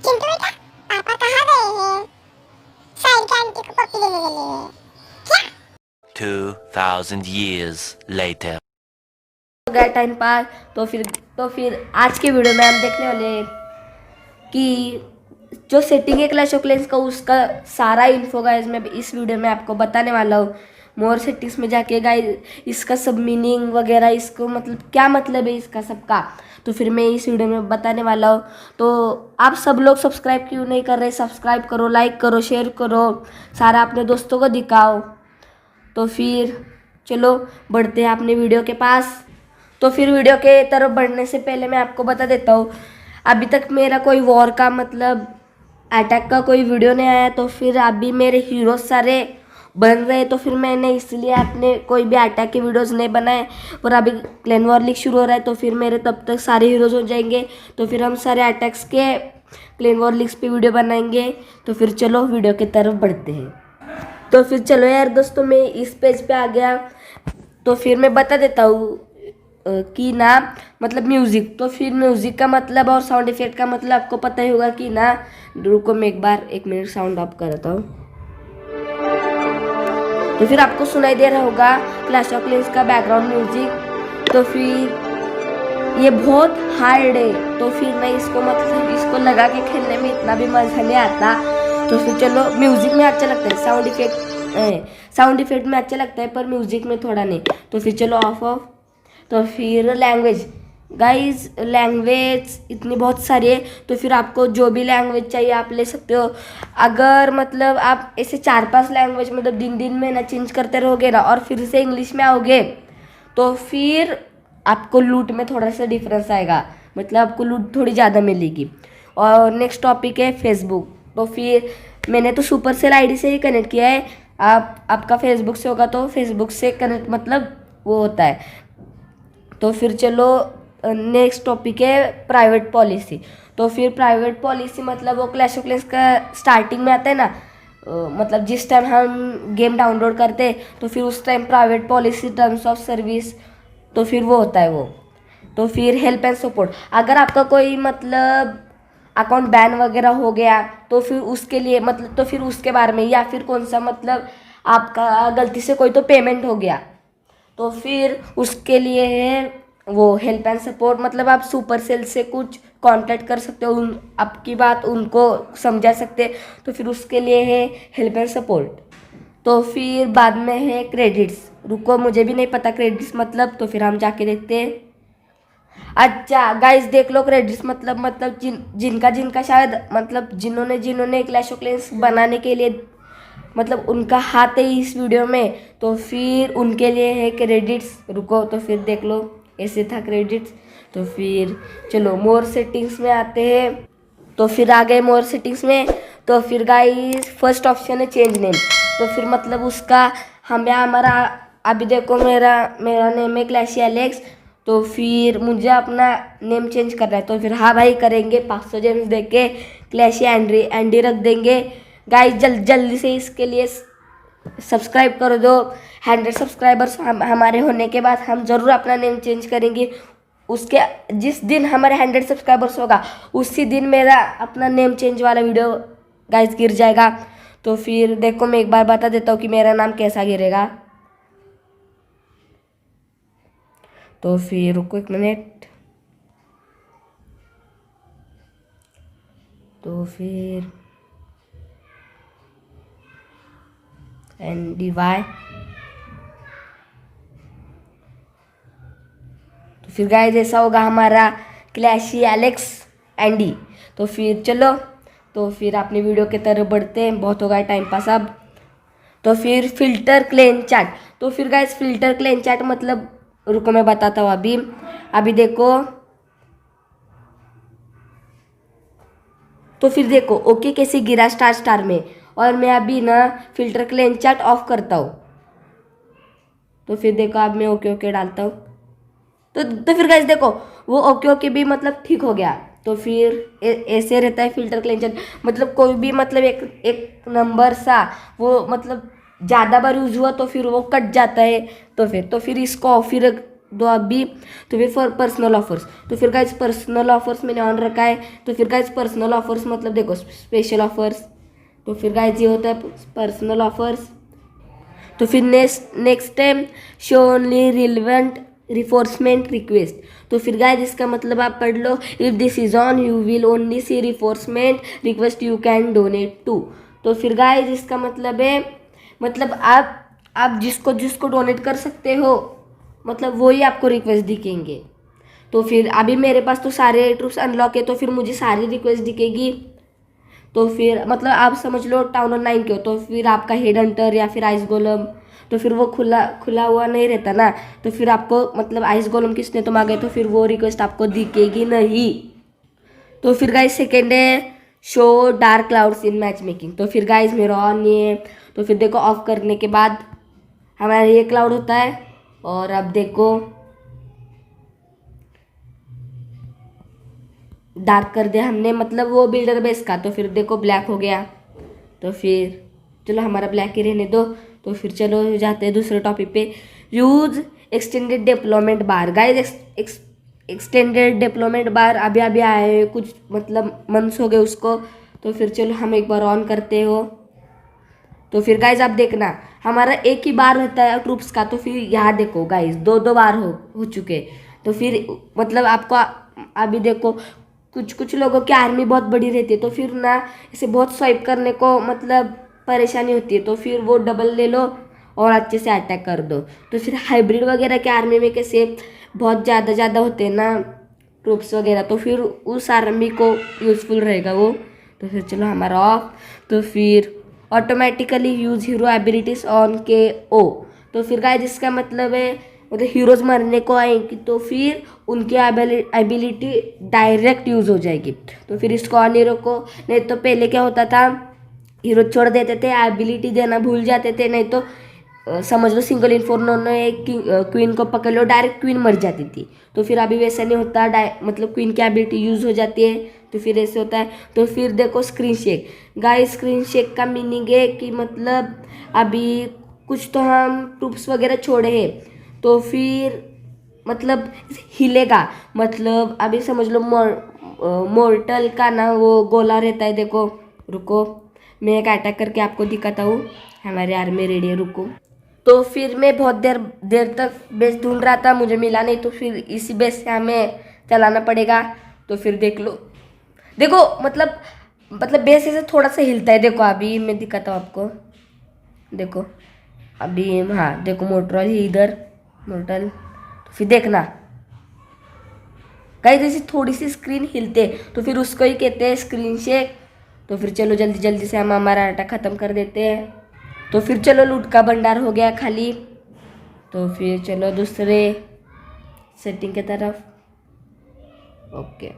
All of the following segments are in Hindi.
चिंटू बेटा, पापा कहाँ गए हैं? साहिल की आंटी को पप्पी देने के लिए। क्या? 2000 years later. हो गया टाइम पास। तो फिर आज के वीडियो में हम देखने वाले हैं कि जो सेटिंग है क्लैश ऑफ क्लैंस का, उसका सारा इन्फो गाइस मैं इस वीडियो में आपको बताने वाला हूँ। मोर सेटिंग्स में जाके गाइस इसका सब मीनिंग वगैरह, इसको मतलब क्या मतलब है इसका सबका, तो फिर मैं इस वीडियो में बताने वाला हूँ। तो आप सब लोग सब्सक्राइब क्यों नहीं कर रहे? सब्सक्राइब करो, लाइक करो, शेयर करो, सारा अपने दोस्तों को दिखाओ। तो फिर चलो बढ़ते हैं अपने वीडियो के पास। तो फिर वीडियो के तरफ बढ़ने से पहले मैं आपको बता देता हूँ, अभी तक मेरा कोई वॉर का मतलब अटैक का कोई वीडियो नहीं आया। तो फिर अभी मेरे हीरोज सारे बन रहे, तो फिर मैंने इसलिए अपने कोई भी अटैक के वीडियोस नहीं बनाए। और अभी क्लैन वॉर लीग शुरू हो रहा है, तो फिर मेरे तब तक सारे हीरोज हो जाएंगे, तो फिर हम सारे अटैक्स के क्लैन वॉर लीग्स पे वीडियो बनाएंगे। तो फिर चलो वीडियो की तरफ बढ़ते हैं। तो फिर चलो यार दोस्तों, मैं इस पेज पे आ गया। तो फिर मैं बता देता हूँ कि ना मतलब म्यूज़िक, तो फिर म्यूज़िक का मतलब और साउंड इफेक्ट का मतलब आपको पता ही होगा कि ना। रुको मैं एक मिनट साउंड ऑफ करता हूँ। तो फिर आपको सुनाई दे रहा होगा क्लैश ऑफ क्लैंस का बैकग्राउंड म्यूजिक। तो फिर ये बहुत हार्ड है, तो फिर मैं इसको लगा के खेलने में इतना भी मजा नहीं आता। तो फिर चलो, म्यूजिक में अच्छा लगता है, साउंड इफेक्ट में अच्छा लगता है, पर म्यूजिक में थोड़ा नहीं। तो फिर चलो ऑफ। तो फिर लैंग्वेज गाइज, लैंग्वेज इतनी बहुत सारी है, तो फिर आपको जो भी लैंग्वेज चाहिए आप ले सकते हो। अगर मतलब आप ऐसे 4-5 लैंग्वेज मतलब दिन में ना चेंज करते रहोगे ना, और फिर से इंग्लिश में आओगे, तो फिर आपको लूट में थोड़ा सा डिफरेंस आएगा, मतलब आपको लूट थोड़ी ज़्यादा मिलेगी। और नेक्स्ट टॉपिक है फेसबुक। तो फिर मैंने तो सुपरसेल आईडी से ही कनेक्ट किया है। आपका फेसबुक से होगा तो फेसबुक से कनेक्ट मतलब वो होता है। तो फिर चलो नेक्स्ट टॉपिक है प्राइवेट पॉलिसी। तो फिर प्राइवेट पॉलिसी मतलब वो क्लैश ऑफ क्लैंस का स्टार्टिंग में आता है ना, मतलब जिस टाइम हम गेम डाउनलोड करते हैं, तो फिर उस time private policy terms of service, तो फिर वो होता है वो। तो फिर हेल्प एंड सपोर्ट, अगर आपका कोई मतलब अकाउंट बैन वगैरह हो गया, तो फिर उसके लिए मतलब, तो फिर उसके बारे में, या फिर कौन सा मतलब आपका गलती से कोई तो पेमेंट हो गया, तो फिर उसके लिए है वो हेल्प एंड सपोर्ट। मतलब आप सुपरसेल से कुछ कांटेक्ट कर सकते हो, आपकी बात उनको समझा सकते हैं, तो फिर उसके लिए है हेल्प एंड सपोर्ट। तो फिर बाद में है क्रेडिट्स। रुको मुझे भी नहीं पता क्रेडिट्स मतलब, तो फिर हम जाके देखते हैं। अच्छा गाइस देख लो, क्रेडिट्स मतलब जिनका शायद मतलब जिन्होंने क्लैश ऑफ क्लैंस बनाने के लिए मतलब उनका हाथ है इस वीडियो में, तो फिर उनके लिए है क्रेडिट्स। रुको तो फिर देख लो, ऐसे था क्रेडिट्स। तो फिर चलो मोर सेटिंग्स में आते हैं। तो फिर आ गए मोर सेटिंग्स में। तो फिर गाइस फर्स्ट ऑप्शन है चेंज नेम। तो फिर मतलब उसका हमारा अभी देखो मेरा नेम है क्लैशी एलेक्स, तो फिर मुझे अपना नेम चेंज करना है। तो फिर हाँ भाई करेंगे, 500 जेम्स दे के क्लैशी एंडी रख देंगे। गाइस जल्दी से इसके लिए सब्सक्राइब कर दो। 100 सब्सक्राइबर्स हमारे होने के बाद हम ज़रूर अपना नेम चेंज करेंगे। उसके जिस दिन हमारे 100 सब्सक्राइबर्स होगा, उसी दिन मेरा अपना नेम चेंज वाला वीडियो गाइस गिर जाएगा। तो फिर देखो मैं एक बार बता देता हूँ कि मेरा नाम कैसा गिरेगा। तो फिर रुको एक मिनट। तो फिर NDY। तो फिर गाइस ऐसा होगा हमारा क्लैशी एलेक्स एंडी। तो फिर चलो, तो फिर अपनी वीडियो के तरफ बढ़ते हैं, बहुत होगा टाइम पास अब। तो फिर फिल्टर क्लेन चैट। तो फिर गाइस फिल्टर क्लेन चैट मतलब, रुको मैं बताता हूँ अभी देखो। तो फिर देखो ओके कैसे गिरा स्टार में, और मैं अभी ना फिल्टर क्लेन चैट ऑफ करता हूँ। तो फिर देखो अब मैं ओके डालता हूँ, तो फिर गाइस देखो वो ओके भी मतलब ठीक हो गया। तो फिर ऐसे रहता है फिल्टर क्लेन चैट, मतलब कोई भी मतलब एक नंबर सा वो मतलब ज़्यादा बार यूज हुआ तो फिर वो कट जाता है। तो फिर इसको ऑफ ही रख दो अभी। तो फिर फॉर पर्सनल ऑफर्स, तो फिर गाइज पर्सनल ऑफर्स मैंने ऑन रखा है। तो फिर गाइज पर्सनल ऑफर्स मतलब देखो स्पेशल ऑफर्स। तो फिर गाइज ये होता है पर्सनल ऑफर्स। तो फिर next time show only relevant reinforcement request. तो फिर गाइज इसका मतलब आप पढ़ लो, if this is on you will only see reinforcement request you can donate to. तो फिर गाइज इसका मतलब है, मतलब आप जिसको जिसको डोनेट कर सकते हो मतलब वो ही आपको रिक्वेस्ट दिखेंगे। तो फिर अभी मेरे पास तो सारे ट्रूप्स अनलॉक है, तो फिर मुझे सारी रिक्वेस्ट दिखेगी। तो फिर मतलब आप समझ लो टाउन ऑन 9 के हो, तो फिर आपका हेड हंटर या फिर आइस गोलम, तो फिर वो खुला हुआ नहीं रहता ना। तो फिर आपको मतलब आइस गोलम किसने तो मांगे, तो फिर वो रिक्वेस्ट आपको दिखेगी नहीं। तो फिर गाइस सेकेंड है show dark clouds in match making. तो फिर गाइस मेरा ऑन नहीं है। तो फिर देखो ऑफ करने के बाद हमारा ये क्लाउड होता है। और अब देखो डार्क कर दिया हमने मतलब वो बिल्डर बेस का। तो फिर देखो ब्लैक हो गया। तो फिर चलो हमारा ब्लैक ही रहने दो। तो फिर चलो जाते हैं दूसरे टॉपिक पे, यूज एक्सटेंडेड डेवलपमेंट बार। गाइस एक्सटेंडेड डेवलपमेंट बार अभी अभी आए कुछ मतलब मंथ्स हो गए उसको। तो फिर चलो हम एक बार ऑन करते हो। तो फिर गाइज आप देखना हमारा एक ही बार रहता है ट्रूप्स का। तो फिर यहाँ देखो गाइज दो बार हो चुके। तो फिर मतलब आपको अभी देखो कुछ लोगों की आर्मी बहुत बड़ी रहती है, तो फिर ना इसे बहुत स्वाइप करने को मतलब परेशानी होती है। तो फिर वो डबल ले लो और अच्छे से अटैक कर दो। तो फिर हाइब्रिड वगैरह के आर्मी में कैसे बहुत ज़्यादा होते हैं ना ट्रूप्स वगैरह, तो फिर उस आर्मी को यूज़फुल रहेगा वो। तो फिर चलो हमारा ऑफ। तो फिर automatically use hero abilities on के ओ। तो फिर गाइस इसका मतलब है मतलब हीरोज मरने को आएंगी तो फिर उनकी एबिलिटी डायरेक्ट यूज हो जाएगी। तो फिर इसको ऑन ही रखो, नहीं तो पहले क्या होता था हीरो छोड़ देते थे, एबिलिटी देना भूल जाते थे, नहीं तो समझ लो सिंगल इन्फोर्नो ने क्वीन को पकड़ लो डायरेक्ट क्वीन मर जाती थी। तो फिर अभी वैसा नहीं होता, मतलब क्वीन की एबिलिटी यूज हो जाती है। तो फिर ऐसे होता है। तो फिर देखो screen shake. Guys screen shake का मीनिंग है कि मतलब अभी कुछ तो हम ट्रूप्स वगैरह छोड़े हैं तो फिर मतलब हिलेगा। मतलब अभी समझ लो मोर्टल का ना वो गोला रहता है, देखो रुको मैं एक अटैक करके आपको दिखाता हूँ। हमारे आर्मी रेडी है, रुको। तो फिर मैं बहुत देर तक बेस ढूंढ रहा था, मुझे मिला नहीं। तो फिर इसी बेस से हमें चलाना पड़ेगा। तो फिर देख लो, देखो मतलब बेस ऐसे थोड़ा सा हिलता है। देखो अभी मैं दिखाता हूँ आपको, देखो अभी हाँ देखो मोटरल ही इधर मोटल। तो फिर देखना कहीं जैसी थोड़ी सी स्क्रीन हिलते तो फिर उसको ही कहते हैं स्क्रीन शेक। तो फिर चलो जल्दी से हम हमारा अटैक ख़त्म कर देते हैं। तो फिर चलो लूट का भंडार हो गया खाली। तो फिर चलो दूसरे सेटिंग की तरफ, ओके।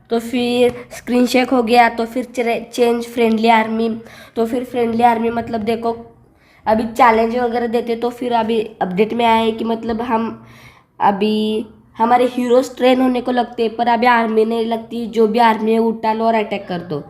तो फिर स्क्रीन शेक हो गया। तो फिर चेंज फ्रेंडली आर्मी। तो फिर फ्रेंडली आर्मी मतलब देखो अभी चैलेंज वगैरह देते तो फिर अभी अपडेट में आए कि मतलब हम अभी हमारे हीरोज ट्रेन होने को लगते हैं पर अभी आर्मी नहीं लगती। जो भी आर्मी है उठा लो और अटैक कर दो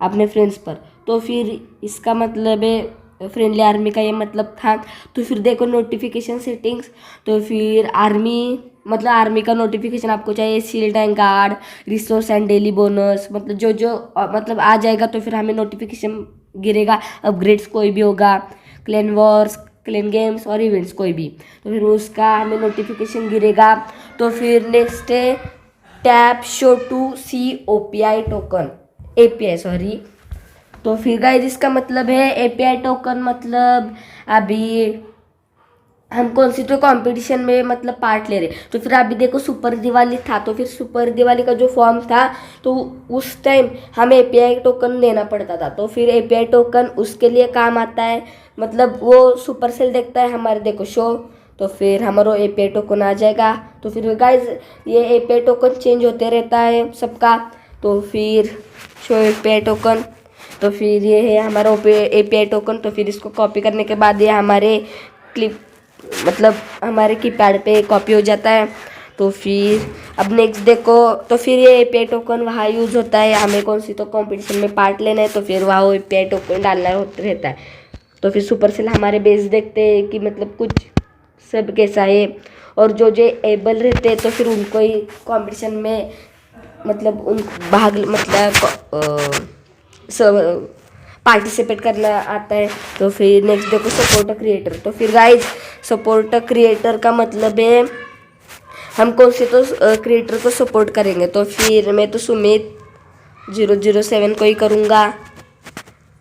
अपने फ्रेंड्स पर। तो फिर इसका मतलब है फ्रेंडली आर्मी का ये मतलब था। तो फिर देखो नोटिफिकेशन सेटिंग्स। तो फिर आर्मी मतलब आर्मी का नोटिफिकेशन आपको चाहिए, shield and guard, resource and daily bonus, मतलब जो मतलब आ जाएगा तो फिर हमें नोटिफिकेशन गिरेगा। अपग्रेड्स कोई भी होगा, क्लेन वॉर्स, क्लेन गेम्स और इवेंट्स कोई भी, तो फिर उसका हमें नोटिफिकेशन गिरेगा। तो फिर नेक्स्ट है tap show to see OPI token, API sorry. तो फिर गाइस इसका मतलब है एपीआई टोकन मतलब अभी हम कौन सी तो कंपटीशन में मतलब पार्ट ले रहे। तो फिर अभी देखो सुपर दिवाली था, तो फिर सुपर दिवाली का जो फॉर्म था तो उस टाइम हमें एपीआई टोकन देना पड़ता था। तो फिर एपीआई टोकन उसके लिए काम आता है, मतलब वो सुपर सेल देखता है हमारे देखो शो, तो फिर हमारा एपीआई टोकन आ जाएगा। तो फिर गाइज ये एपीआई टोकन चेंज होते रहता है सबका। तो फिर शो एपीआई टोकन, तो फिर ये है हमारा एपीआई टोकन। तो फिर इसको कॉपी करने के बाद ये हमारे क्लिप मतलब हमारे कीपैड पे कॉपी हो जाता है। तो फिर अब नेक्स्ट देखो, तो फिर ये एपीआई टोकन वहाँ यूज़ होता है, हमें कौन सी तो कंपटीशन में पार्ट लेना है तो फिर वहाँ वो एपीआई टोकन डालना रहता है। तो फिर सुपर सेल हमारे बेस देखते हैं कि मतलब कुछ सब कैसा है, और जो जो एबल रहते हैं तो फिर उनको ही कंपटीशन में मतलब उन भाग मतलब सब पार्टिसिपेट करना आता है। तो फिर नेक्स्ट देखो सपोर्ट क्रिएटर। तो फिर गाइज सपोर्ट क्रिएटर का मतलब है हम कौन से तो क्रिएटर को सपोर्ट करेंगे। तो फिर मैं तो सुमित 007 को ही करूँगा।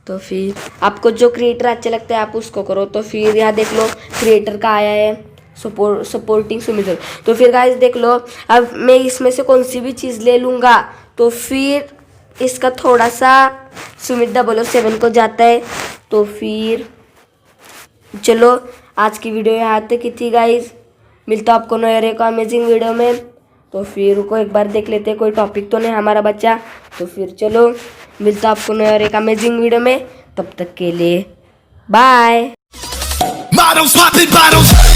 तो फिर आपको जो क्रिएटर अच्छे लगते हैं आप उसको करो। तो फिर यहाँ देख लो क्रिएटर का आया है सपोर्टिंग सुमित। तो फिर गाइस देख लो, अब मैं इसमें से कौन सी भी चीज़ ले लूँगा तो फिर इसका थोड़ा सा सुमित 007 को जाता है। तो फिर चलो आज की वीडियो यहाँ तक की थी गाइस। मिलता है आपको नए एक अमेजिंग वीडियो में। तो फिर को एक बार देख लेते हैं कोई टॉपिक तो नहीं हमारा बच्चा। तो फिर चलो मिलता है आपको नए एक अमेजिंग वीडियो में। तब तक के लिए बाय। Models popping bottles.